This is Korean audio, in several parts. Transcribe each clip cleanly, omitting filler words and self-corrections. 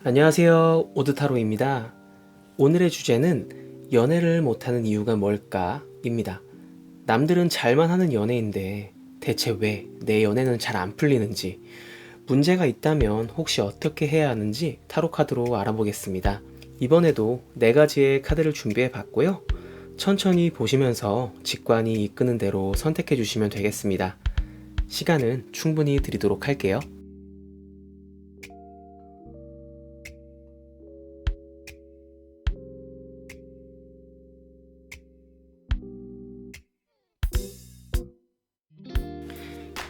안녕하세요. 오드타로입니다. 오늘의 주제는 연애를 못하는 이유가 뭘까? 입니다. 남들은 잘만 하는 연애인데 대체 왜 내 연애는 잘 안 풀리는지, 문제가 있다면 혹시 어떻게 해야 하는지 타로 카드로 알아보겠습니다. 이번에도 4가지의 카드를 준비해 봤고요. 천천히 보시면서 직관이 이끄는 대로 선택해 주시면 되겠습니다. 시간은 충분히 드리도록 할게요.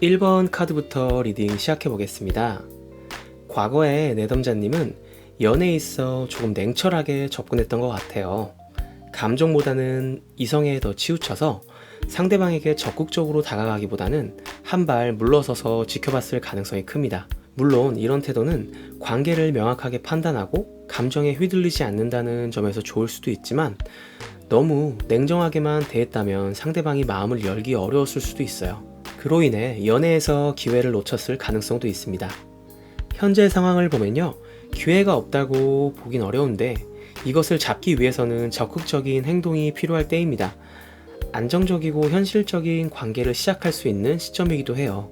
1번 카드부터 리딩 시작해 보겠습니다. 과거에 내담자님은 연애에 있어 조금 냉철하게 접근했던 것 같아요. 감정보다는 이성에 더 치우쳐서 상대방에게 적극적으로 다가가기보다는 한 발 물러서서 지켜봤을 가능성이 큽니다. 물론 이런 태도는 관계를 명확하게 판단하고 감정에 휘둘리지 않는다는 점에서 좋을 수도 있지만, 너무 냉정하게만 대했다면 상대방이 마음을 열기 어려웠을 수도 있어요. 그로 인해 연애에서 기회를 놓쳤을 가능성도 있습니다. 현재 상황을 보면요, 기회가 없다고 보긴 어려운데 이것을 잡기 위해서는 적극적인 행동이 필요할 때입니다. 안정적이고 현실적인 관계를 시작할 수 있는 시점이기도 해요.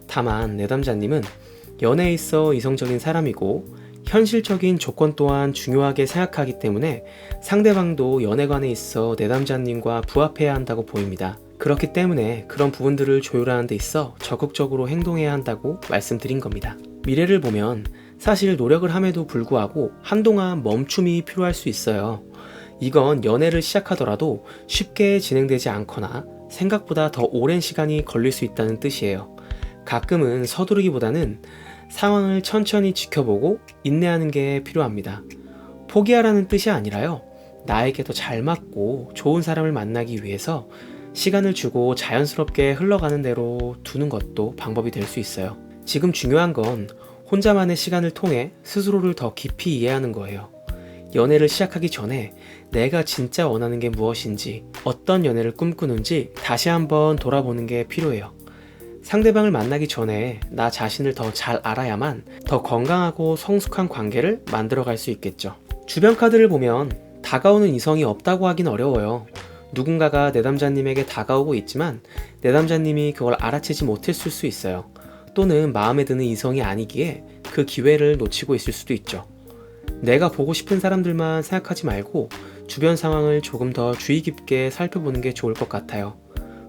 다만 내담자님은 연애에 있어 이성적인 사람이고 현실적인 조건 또한 중요하게 생각하기 때문에 상대방도 연애관에 있어 내담자님과 부합해야 한다고 보입니다. 그렇기 때문에 그런 부분들을 조율하는 데 있어 적극적으로 행동해야 한다고 말씀드린 겁니다. 미래를 보면 사실 노력을 함에도 불구하고 한동안 멈춤이 필요할 수 있어요. 이건 연애를 시작하더라도 쉽게 진행되지 않거나 생각보다 더 오랜 시간이 걸릴 수 있다는 뜻이에요. 가끔은 서두르기보다는 상황을 천천히 지켜보고 인내하는 게 필요합니다. 포기하라는 뜻이 아니라요, 나에게 더 잘 맞고 좋은 사람을 만나기 위해서 시간을 주고 자연스럽게 흘러가는 대로 두는 것도 방법이 될 수 있어요. 지금 중요한 건 혼자만의 시간을 통해 스스로를 더 깊이 이해하는 거예요. 연애를 시작하기 전에 내가 진짜 원하는 게 무엇인지, 어떤 연애를 꿈꾸는지 다시 한번 돌아보는 게 필요해요. 상대방을 만나기 전에 나 자신을 더 잘 알아야만 더 건강하고 성숙한 관계를 만들어갈 수 있겠죠. 주변 카드를 보면 다가오는 이성이 없다고 하긴 어려워요. 누군가가 내담자님에게 다가오고 있지만 내담자님이 그걸 알아채지 못했을 수 있어요. 또는 마음에 드는 이성이 아니기에 그 기회를 놓치고 있을 수도 있죠. 내가 보고 싶은 사람들만 생각하지 말고 주변 상황을 조금 더 주의 깊게 살펴보는 게 좋을 것 같아요.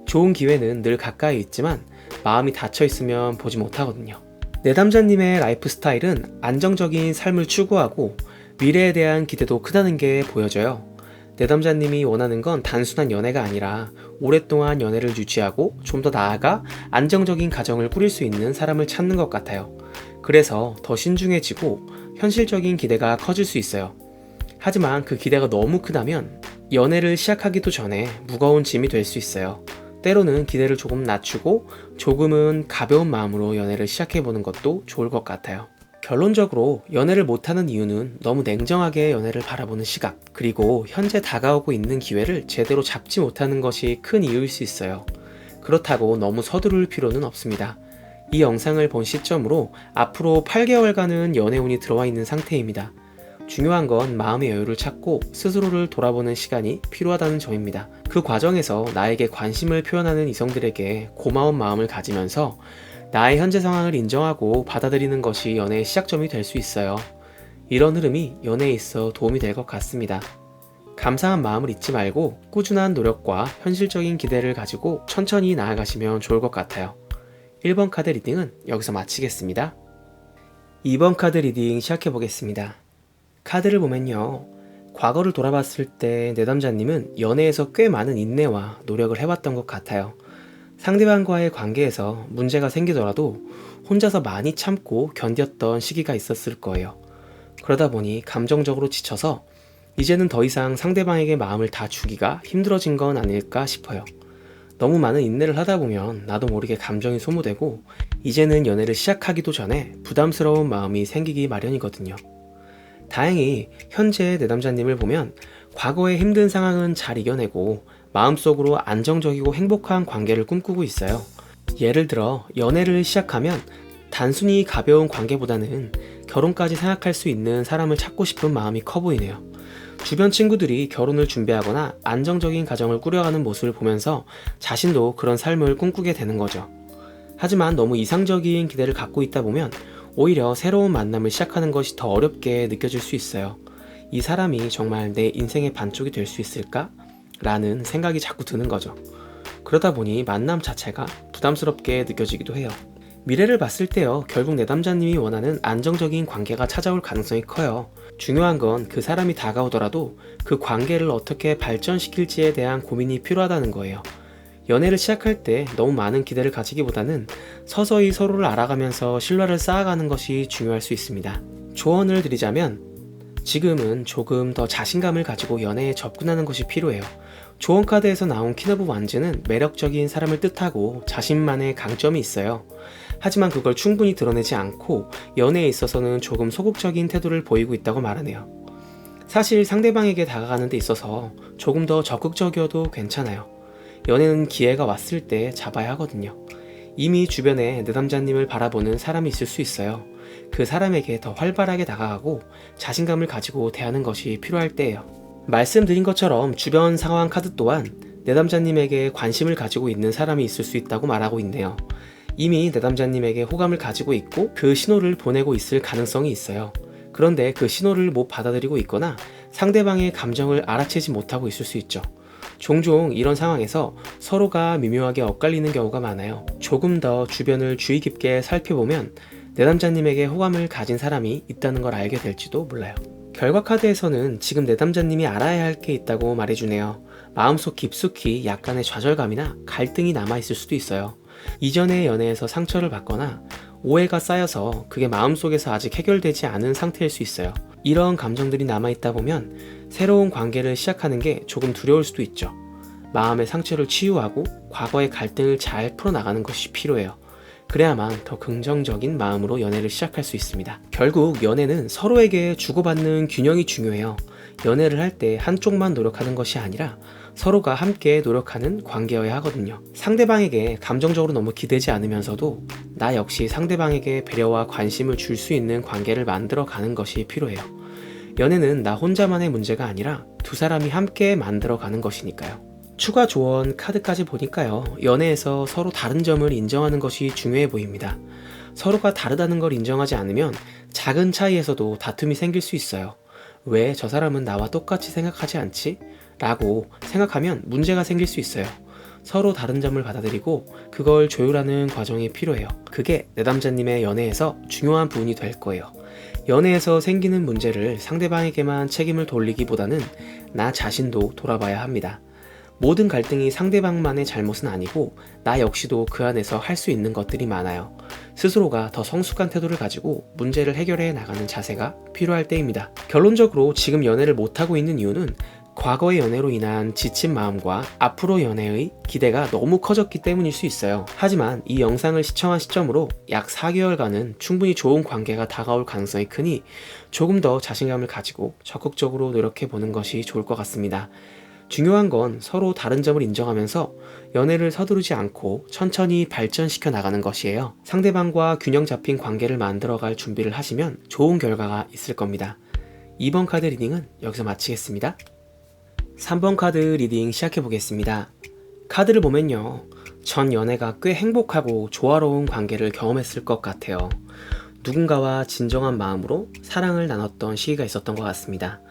좋은 기회는 늘 가까이 있지만 마음이 닫혀 있으면 보지 못하거든요. 내담자님의 라이프 스타일은 안정적인 삶을 추구하고 미래에 대한 기대도 크다는 게 보여져요. 내담자님이 원하는 건 단순한 연애가 아니라 오랫동안 연애를 유지하고 좀 더 나아가 안정적인 가정을 꾸릴 수 있는 사람을 찾는 것 같아요. 그래서 더 신중해지고 현실적인 기대가 커질 수 있어요. 하지만 그 기대가 너무 크다면 연애를 시작하기도 전에 무거운 짐이 될 수 있어요. 때로는 기대를 조금 낮추고 조금은 가벼운 마음으로 연애를 시작해보는 것도 좋을 것 같아요. 결론적으로 연애를 못하는 이유는 너무 냉정하게 연애를 바라보는 시각, 그리고 현재 다가오고 있는 기회를 제대로 잡지 못하는 것이 큰 이유일 수 있어요. 그렇다고 너무 서두를 필요는 없습니다. 이 영상을 본 시점으로 앞으로 8개월간은 연애운이 들어와 있는 상태입니다. 중요한 건 마음의 여유를 찾고 스스로를 돌아보는 시간이 필요하다는 점입니다. 그 과정에서 나에게 관심을 표현하는 이성들에게 고마운 마음을 가지면서 나의 현재 상황을 인정하고 받아들이는 것이 연애의 시작점이 될 수 있어요. 이런 흐름이 연애에 있어 도움이 될 것 같습니다. 감사한 마음을 잊지 말고 꾸준한 노력과 현실적인 기대를 가지고 천천히 나아가시면 좋을 것 같아요. 1번 카드 리딩은 여기서 마치겠습니다. 2번 카드 리딩 시작해 보겠습니다. 카드를 보면요, 과거를 돌아봤을 때 내담자님은 연애에서 꽤 많은 인내와 노력을 해왔던 것 같아요. 상대방과의 관계에서 문제가 생기더라도 혼자서 많이 참고 견뎠던 시기가 있었을 거예요. 그러다 보니 감정적으로 지쳐서 이제는 더 이상 상대방에게 마음을 다 주기가 힘들어진 건 아닐까 싶어요. 너무 많은 인내를 하다 보면 나도 모르게 감정이 소모되고 이제는 연애를 시작하기도 전에 부담스러운 마음이 생기기 마련이거든요. 다행히 현재 내담자님을 보면 과거의 힘든 상황은 잘 이겨내고 마음속으로 안정적이고 행복한 관계를 꿈꾸고 있어요. 예를 들어 연애를 시작하면 단순히 가벼운 관계보다는 결혼까지 생각할 수 있는 사람을 찾고 싶은 마음이 커 보이네요. 주변 친구들이 결혼을 준비하거나 안정적인 가정을 꾸려가는 모습을 보면서 자신도 그런 삶을 꿈꾸게 되는 거죠. 하지만 너무 이상적인 기대를 갖고 있다 보면 오히려 새로운 만남을 시작하는 것이 더 어렵게 느껴질 수 있어요. 이 사람이 정말 내 인생의 반쪽이 될 수 있을까? 라는 생각이 자꾸 드는 거죠. 그러다 보니 만남 자체가 부담스럽게 느껴지기도 해요. 미래를 봤을 때요, 결국 내담자님이 원하는 안정적인 관계가 찾아올 가능성이 커요. 중요한 건 그 사람이 다가오더라도 그 관계를 어떻게 발전시킬지에 대한 고민이 필요하다는 거예요. 연애를 시작할 때 너무 많은 기대를 가지기보다는 서서히 서로를 알아가면서 신뢰를 쌓아가는 것이 중요할 수 있습니다. 조언을 드리자면 지금은 조금 더 자신감을 가지고 연애에 접근하는 것이 필요해요. 조언 카드에서 나온 퀸 오브 완즈는 매력적인 사람을 뜻하고 자신만의 강점이 있어요. 하지만 그걸 충분히 드러내지 않고 연애에 있어서는 조금 소극적인 태도를 보이고 있다고 말하네요. 사실 상대방에게 다가가는 데 있어서 조금 더 적극적이어도 괜찮아요. 연애는 기회가 왔을 때 잡아야 하거든요. 이미 주변에 내담자님을 바라보는 사람이 있을 수 있어요. 그 사람에게 더 활발하게 다가가고 자신감을 가지고 대하는 것이 필요할 때예요. 말씀드린 것처럼 주변 상황 카드 또한 내담자님에게 관심을 가지고 있는 사람이 있을 수 있다고 말하고 있네요. 이미 내담자님에게 호감을 가지고 있고 그 신호를 보내고 있을 가능성이 있어요. 그런데 그 신호를 못 받아들이고 있거나 상대방의 감정을 알아채지 못하고 있을 수 있죠. 종종 이런 상황에서 서로가 미묘하게 엇갈리는 경우가 많아요. 조금 더 주변을 주의 깊게 살펴보면 내담자님에게 호감을 가진 사람이 있다는 걸 알게 될지도 몰라요. 결과 카드에서는 지금 내담자님이 알아야 할 게 있다고 말해주네요. 마음속 깊숙이 약간의 좌절감이나 갈등이 남아있을 수도 있어요. 이전의 연애에서 상처를 받거나 오해가 쌓여서 그게 마음속에서 아직 해결되지 않은 상태일 수 있어요. 이런 감정들이 남아있다 보면 새로운 관계를 시작하는 게 조금 두려울 수도 있죠. 마음의 상처를 치유하고 과거의 갈등을 잘 풀어나가는 것이 필요해요. 그래야만 더 긍정적인 마음으로 연애를 시작할 수 있습니다. 결국 연애는 서로에게 주고받는 균형이 중요해요. 연애를 할 때 한쪽만 노력하는 것이 아니라 서로가 함께 노력하는 관계여야 하거든요. 상대방에게 감정적으로 너무 기대지 않으면서도 나 역시 상대방에게 배려와 관심을 줄 수 있는 관계를 만들어 가는 것이 필요해요. 연애는 나 혼자만의 문제가 아니라 두 사람이 함께 만들어 가는 것이니까요. 추가 조언 카드까지 보니까요, 연애에서 서로 다른 점을 인정하는 것이 중요해 보입니다. 서로가 다르다는 걸 인정하지 않으면 작은 차이에서도 다툼이 생길 수 있어요. 왜 저 사람은 나와 똑같이 생각하지 않지? 라고 생각하면 문제가 생길 수 있어요. 서로 다른 점을 받아들이고 그걸 조율하는 과정이 필요해요. 그게 내담자님의 연애에서 중요한 부분이 될 거예요. 연애에서 생기는 문제를 상대방에게만 책임을 돌리기보다는 나 자신도 돌아봐야 합니다. 모든 갈등이 상대방만의 잘못은 아니고 나 역시도 그 안에서 할 수 있는 것들이 많아요. 스스로가 더 성숙한 태도를 가지고 문제를 해결해 나가는 자세가 필요할 때입니다. 결론적으로 지금 연애를 못하고 있는 이유는 과거의 연애로 인한 지친 마음과 앞으로 연애의 기대가 너무 커졌기 때문일 수 있어요. 하지만 이 영상을 시청한 시점으로 약 4개월간은 충분히 좋은 관계가 다가올 가능성이 크니 조금 더 자신감을 가지고 적극적으로 노력해보는 것이 좋을 것 같습니다. 중요한 건 서로 다른 점을 인정하면서 연애를 서두르지 않고 천천히 발전시켜 나가는 것이에요. 상대방과 균형 잡힌 관계를 만들어갈 준비를 하시면 좋은 결과가 있을 겁니다. 2번 카드 리딩은 여기서 마치겠습니다. 3번 카드 리딩 시작해 보겠습니다. 카드를 보면요, 전 연애가 꽤 행복하고 조화로운 관계를 경험했을 것 같아요. 누군가와 진정한 마음으로 사랑을 나눴던 시기가 있었던 것 같습니다.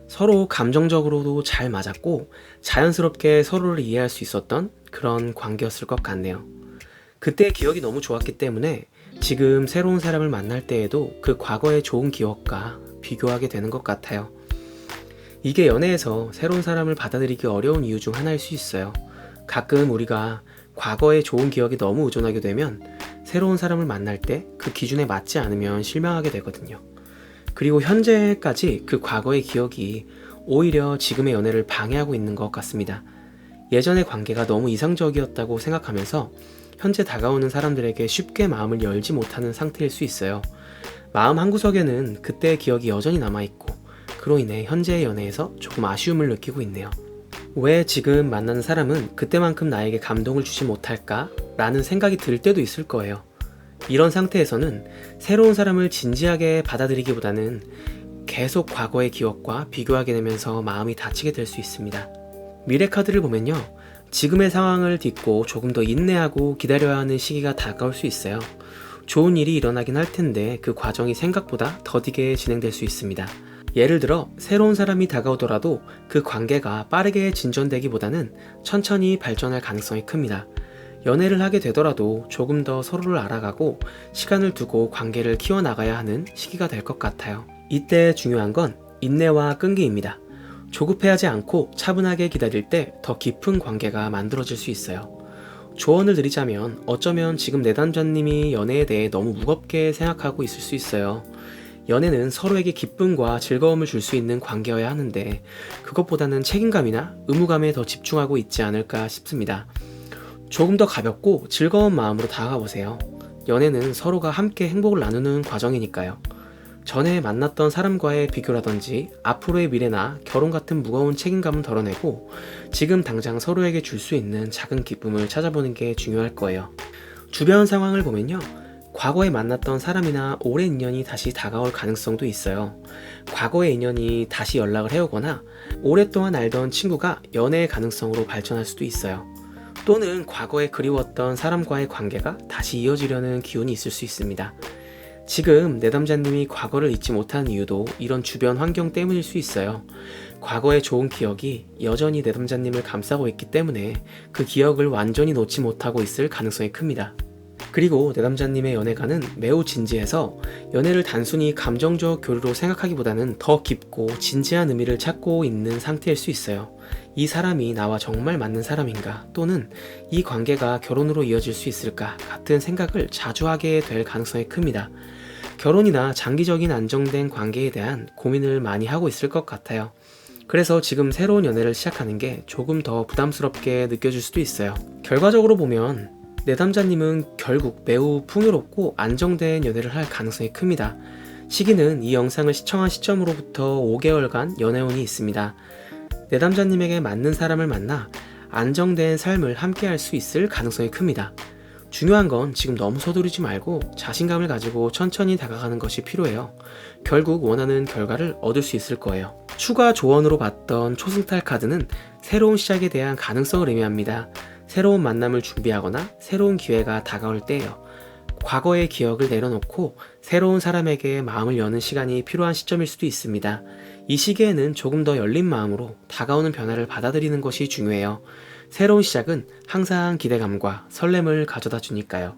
서로 감정적으로도 잘 맞았고 자연스럽게 서로를 이해할 수 있었던 그런 관계였을 것 같네요. 그때의 기억이 너무 좋았기 때문에 지금 새로운 사람을 만날 때에도 그 과거의 좋은 기억과 비교하게 되는 것 같아요. 이게 연애에서 새로운 사람을 받아들이기 어려운 이유 중 하나일 수 있어요. 가끔 우리가 과거의 좋은 기억에 너무 의존하게 되면 새로운 사람을 만날 때 그 기준에 맞지 않으면 실망하게 되거든요. 그리고 현재까지 그 과거의 기억이 오히려 지금의 연애를 방해하고 있는 것 같습니다. 예전의 관계가 너무 이상적이었다고 생각하면서 현재 다가오는 사람들에게 쉽게 마음을 열지 못하는 상태일 수 있어요. 마음 한구석에는 그때의 기억이 여전히 남아있고 그로 인해 현재의 연애에서 조금 아쉬움을 느끼고 있네요. 왜 지금 만나는 사람은 그때만큼 나에게 감동을 주지 못할까? 라는 생각이 들 때도 있을 거예요. 이런 상태에서는 새로운 사람을 진지하게 받아들이기보다는 계속 과거의 기억과 비교하게 되면서 마음이 다치게 될 수 있습니다. 미래 카드를 보면요. 지금의 상황을 딛고 조금 더 인내하고 기다려야 하는 시기가 다가올 수 있어요. 좋은 일이 일어나긴 할 텐데 그 과정이 생각보다 더디게 진행될 수 있습니다. 예를 들어 새로운 사람이 다가오더라도 그 관계가 빠르게 진전되기보다는 천천히 발전할 가능성이 큽니다. 연애를 하게 되더라도 조금 더 서로를 알아가고 시간을 두고 관계를 키워나가야 하는 시기가 될 것 같아요. 이때 중요한 건 인내와 끈기입니다. 조급해하지 않고 차분하게 기다릴 때 더 깊은 관계가 만들어질 수 있어요. 조언을 드리자면 어쩌면 지금 내담자님이 연애에 대해 너무 무겁게 생각하고 있을 수 있어요. 연애는 서로에게 기쁨과 즐거움을 줄 수 있는 관계여야 하는데 그것보다는 책임감이나 의무감에 더 집중하고 있지 않을까 싶습니다. 조금 더 가볍고 즐거운 마음으로 다가가보세요. 연애는 서로가 함께 행복을 나누는 과정이니까요. 전에 만났던 사람과의 비교라든지 앞으로의 미래나 결혼 같은 무거운 책임감은 덜어내고 지금 당장 서로에게 줄 수 있는 작은 기쁨을 찾아보는 게 중요할 거예요. 주변 상황을 보면요. 과거에 만났던 사람이나 오랜 인연이 다시 다가올 가능성도 있어요. 과거의 인연이 다시 연락을 해오거나 오랫동안 알던 친구가 연애의 가능성으로 발전할 수도 있어요. 또는 과거에 그리웠던 사람과의 관계가 다시 이어지려는 기운이 있을 수 있습니다. 지금 내담자님이 과거를 잊지 못하는 이유도 이런 주변 환경 때문일 수 있어요. 과거의 좋은 기억이 여전히 내담자님을 감싸고 있기 때문에 그 기억을 완전히 놓지 못하고 있을 가능성이 큽니다. 그리고 내담자님의 연애관은 매우 진지해서 연애를 단순히 감정적 교류로 생각하기보다는 더 깊고 진지한 의미를 찾고 있는 상태일 수 있어요. 이 사람이 나와 정말 맞는 사람인가 또는 이 관계가 결혼으로 이어질 수 있을까 같은 생각을 자주 하게 될 가능성이 큽니다. 결혼이나 장기적인 안정된 관계에 대한 고민을 많이 하고 있을 것 같아요. 그래서 지금 새로운 연애를 시작하는 게 조금 더 부담스럽게 느껴질 수도 있어요. 결과적으로 보면 내담자님은 결국 매우 풍요롭고 안정된 연애를 할 가능성이 큽니다. 시기는 이 영상을 시청한 시점으로부터 5개월간 연애운이 있습니다. 내담자님에게 맞는 사람을 만나 안정된 삶을 함께 할 수 있을 가능성이 큽니다. 중요한 건 지금 너무 서두르지 말고 자신감을 가지고 천천히 다가가는 것이 필요해요. 결국 원하는 결과를 얻을 수 있을 거예요. 추가 조언으로 봤던 초승달 카드는 새로운 시작에 대한 가능성을 의미합니다. 새로운 만남을 준비하거나 새로운 기회가 다가올 때예요. 과거의 기억을 내려놓고 새로운 사람에게 마음을 여는 시간이 필요한 시점일 수도 있습니다. 이 시기에는 조금 더 열린 마음으로 다가오는 변화를 받아들이는 것이 중요해요. 새로운 시작은 항상 기대감과 설렘을 가져다 주니까요.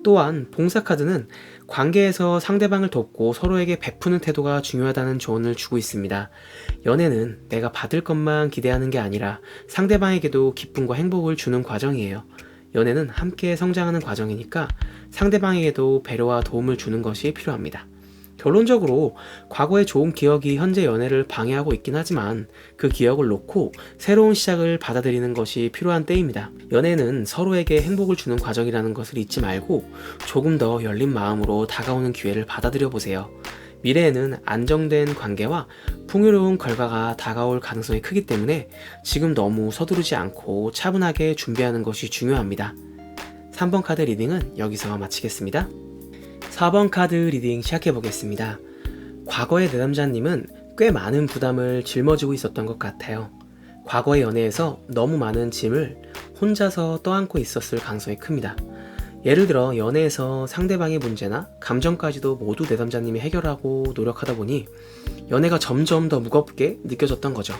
또한 봉사카드는 관계에서 상대방을 돕고 서로에게 베푸는 태도가 중요하다는 조언을 주고 있습니다. 연애는 내가 받을 것만 기대하는 게 아니라 상대방에게도 기쁨과 행복을 주는 과정이에요. 연애는 함께 성장하는 과정이니까 상대방에게도 배려와 도움을 주는 것이 필요합니다. 결론적으로 과거의 좋은 기억이 현재 연애를 방해하고 있긴 하지만 그 기억을 놓고 새로운 시작을 받아들이는 것이 필요한 때입니다. 연애는 서로에게 행복을 주는 과정이라는 것을 잊지 말고 조금 더 열린 마음으로 다가오는 기회를 받아들여 보세요. 미래에는 안정된 관계와 풍요로운 결과가 다가올 가능성이 크기 때문에 지금 너무 서두르지 않고 차분하게 준비하는 것이 중요합니다. 3번 카드 리딩은 여기서 마치겠습니다. 4번 카드 리딩 시작해 보겠습니다. 과거의 내담자님은 꽤 많은 부담을 짊어지고 있었던 것 같아요. 과거의 연애에서 너무 많은 짐을 혼자서 떠안고 있었을 가능성이 큽니다. 예를 들어 연애에서 상대방의 문제나 감정까지도 모두 내담자님이 해결하고 노력하다 보니 연애가 점점 더 무겁게 느껴졌던 거죠.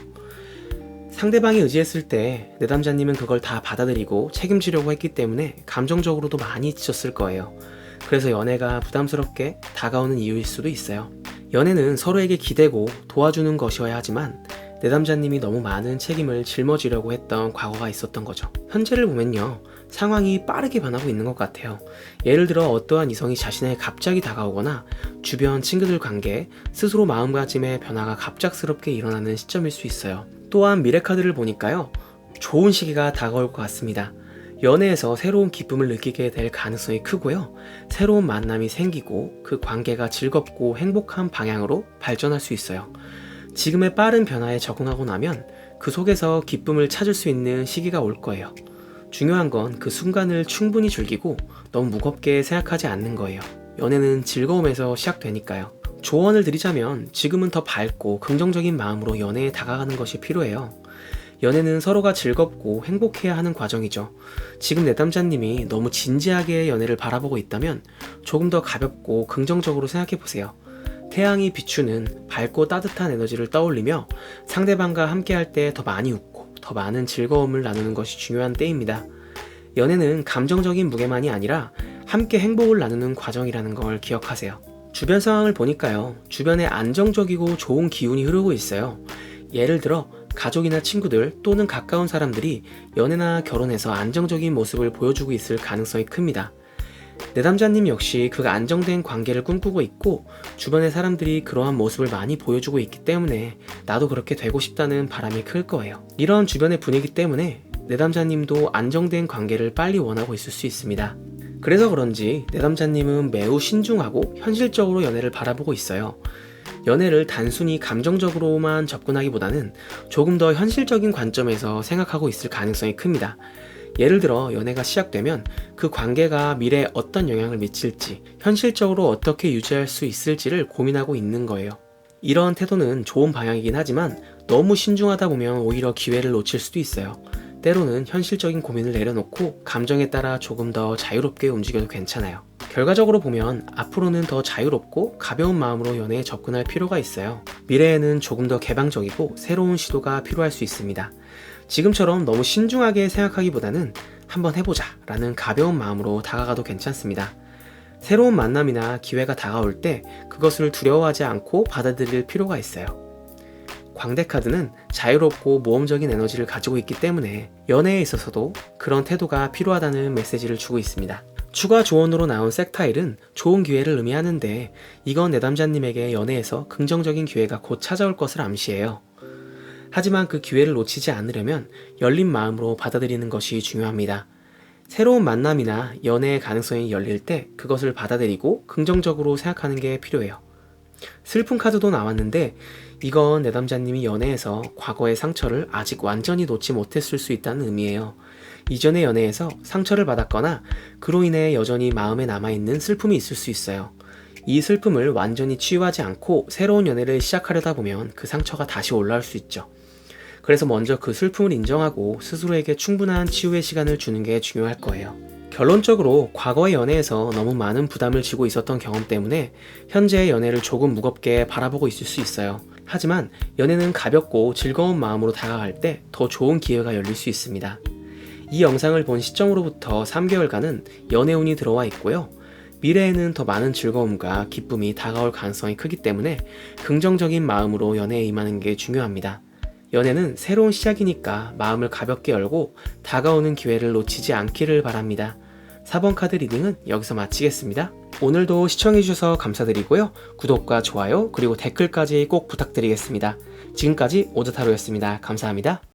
상대방이 의지했을 때 내담자님은 그걸 다 받아들이고 책임지려고 했기 때문에 감정적으로도 많이 지쳤을 거예요. 그래서 연애가 부담스럽게 다가오는 이유일 수도 있어요. 연애는 서로에게 기대고 도와주는 것이어야 하지만 내담자님이 너무 많은 책임을 짊어지려고 했던 과거가 있었던 거죠. 현재를 보면요. 상황이 빠르게 변하고 있는 것 같아요. 예를 들어 어떠한 이성이 자신에게 갑자기 다가오거나 주변 친구들 관계, 스스로 마음가짐의 변화가 갑작스럽게 일어나는 시점일 수 있어요. 또한 미래 카드를 보니까요. 좋은 시기가 다가올 것 같습니다. 연애에서 새로운 기쁨을 느끼게 될 가능성이 크고요. 새로운 만남이 생기고 그 관계가 즐겁고 행복한 방향으로 발전할 수 있어요. 지금의 빠른 변화에 적응하고 나면 그 속에서 기쁨을 찾을 수 있는 시기가 올 거예요. 중요한 건 그 순간을 충분히 즐기고 너무 무겁게 생각하지 않는 거예요. 연애는 즐거움에서 시작되니까요. 조언을 드리자면 지금은 더 밝고 긍정적인 마음으로 연애에 다가가는 것이 필요해요. 연애는 서로가 즐겁고 행복해야 하는 과정이죠. 지금 내담자님이 너무 진지하게 연애를 바라보고 있다면 조금 더 가볍고 긍정적으로 생각해 보세요. 태양이 비추는 밝고 따뜻한 에너지를 떠올리며 상대방과 함께 할 때 더 많이 웃고 더 많은 즐거움을 나누는 것이 중요한 때입니다. 연애는 감정적인 무게만이 아니라 함께 행복을 나누는 과정이라는 걸 기억하세요. 주변 상황을 보니까요, 주변에 안정적이고 좋은 기운이 흐르고 있어요. 예를 들어 가족이나 친구들 또는 가까운 사람들이 연애나 결혼에서 안정적인 모습을 보여주고 있을 가능성이 큽니다. 내담자님 역시 그 안정된 관계를 꿈꾸고 있고 주변의 사람들이 그러한 모습을 많이 보여주고 있기 때문에 나도 그렇게 되고 싶다는 바람이 클 거예요. 이런 주변의 분위기 때문에 내담자님도 안정된 관계를 빨리 원하고 있을 수 있습니다. 그래서 그런지 내담자님은 매우 신중하고 현실적으로 연애를 바라보고 있어요. 연애를 단순히 감정적으로만 접근하기보다는 조금 더 현실적인 관점에서 생각하고 있을 가능성이 큽니다. 예를 들어 연애가 시작되면 그 관계가 미래에 어떤 영향을 미칠지, 현실적으로 어떻게 유지할 수 있을지를 고민하고 있는 거예요. 이런 태도는 좋은 방향이긴 하지만 너무 신중하다 보면 오히려 기회를 놓칠 수도 있어요. 때로는 현실적인 고민을 내려놓고 감정에 따라 조금 더 자유롭게 움직여도 괜찮아요. 결과적으로 보면 앞으로는 더 자유롭고 가벼운 마음으로 연애에 접근할 필요가 있어요. 미래에는 조금 더 개방적이고 새로운 시도가 필요할 수 있습니다. 지금처럼 너무 신중하게 생각하기보다는 한번 해보자 라는 가벼운 마음으로 다가가도 괜찮습니다. 새로운 만남이나 기회가 다가올 때 그것을 두려워하지 않고 받아들일 필요가 있어요. 광대카드는 자유롭고 모험적인 에너지를 가지고 있기 때문에 연애에 있어서도 그런 태도가 필요하다는 메시지를 주고 있습니다. 추가 조언으로 나온 색타일은 좋은 기회를 의미하는데 이건 내담자님에게 연애에서 긍정적인 기회가 곧 찾아올 것을 암시해요. 하지만 그 기회를 놓치지 않으려면 열린 마음으로 받아들이는 것이 중요합니다. 새로운 만남이나 연애의 가능성이 열릴 때 그것을 받아들이고 긍정적으로 생각하는 게 필요해요. 슬픈 카드도 나왔는데 이건 내담자님이 연애에서 과거의 상처를 아직 완전히 놓지 못했을 수 있다는 의미예요. 이전의 연애에서 상처를 받았거나 그로 인해 여전히 마음에 남아있는 슬픔이 있을 수 있어요. 이 슬픔을 완전히 치유하지 않고 새로운 연애를 시작하려다 보면 그 상처가 다시 올라올 수 있죠. 그래서 먼저 그 슬픔을 인정하고 스스로에게 충분한 치유의 시간을 주는 게 중요할 거예요. 결론적으로 과거의 연애에서 너무 많은 부담을 지고 있었던 경험 때문에 현재의 연애를 조금 무겁게 바라보고 있을 수 있어요. 하지만 연애는 가볍고 즐거운 마음으로 다가갈 때 더 좋은 기회가 열릴 수 있습니다. 이 영상을 본 시점으로부터 3개월간은 연애운이 들어와 있고요. 미래에는 더 많은 즐거움과 기쁨이 다가올 가능성이 크기 때문에 긍정적인 마음으로 연애에 임하는 게 중요합니다. 연애는 새로운 시작이니까 마음을 가볍게 열고 다가오는 기회를 놓치지 않기를 바랍니다. 4번 카드 리딩은 여기서 마치겠습니다. 오늘도 시청해주셔서 감사드리고요. 구독과 좋아요 그리고 댓글까지 꼭 부탁드리겠습니다. 지금까지 오드타로였습니다. 감사합니다.